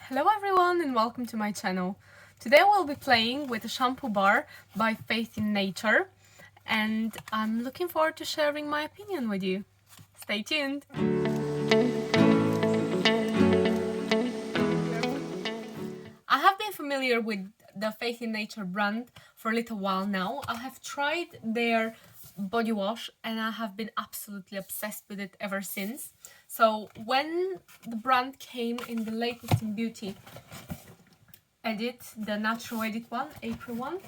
Hello everyone and welcome to my channel. Today we'll be playing with a shampoo bar by Faith in Nature and I'm looking forward to sharing my opinion with you. Stay tuned! I have been familiar with the Faith in Nature brand for a little while now. I have tried their body wash and I have been absolutely obsessed with it ever since. So when the brand came in the latest in beauty edit, the natural edit one, April one,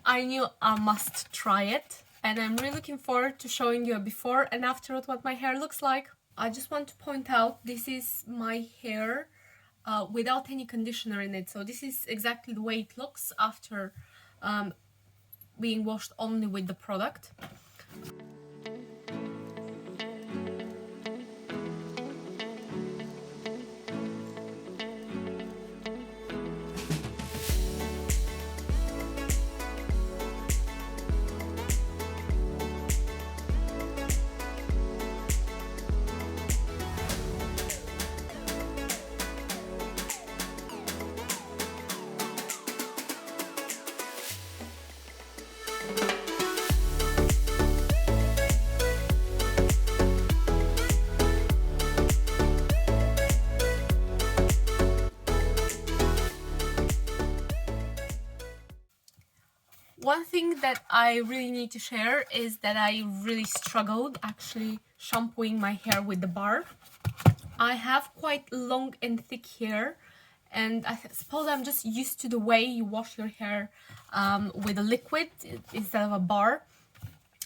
I knew I must try it and I'm really looking forward to showing you a before and after what my hair looks like. I just want to point out this is my hair without any conditioner in it, so this is exactly the way it looks after being washed only with the product. One thing that I really need to share is that I really struggled actually shampooing my hair with the bar. I have quite long and thick hair and I suppose I'm just used to the way you wash your hair with a liquid instead of a bar.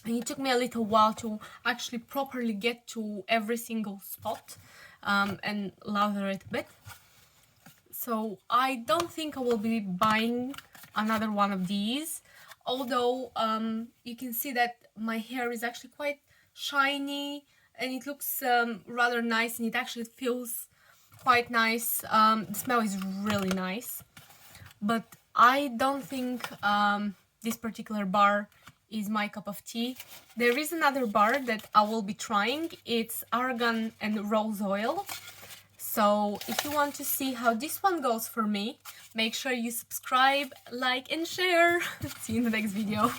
And it took me a little while to actually properly get to every single spot and lather it a bit. So I don't think I will be buying another one of these. Although you can see that my hair is actually quite shiny and it looks rather nice and it actually feels quite nice. The smell is really nice. But I don't think this particular bar is my cup of tea. There is another bar that I will be trying. It's argan and rose oil. So if you want to see how this one goes for me, make sure you subscribe, like and share. See you in the next video.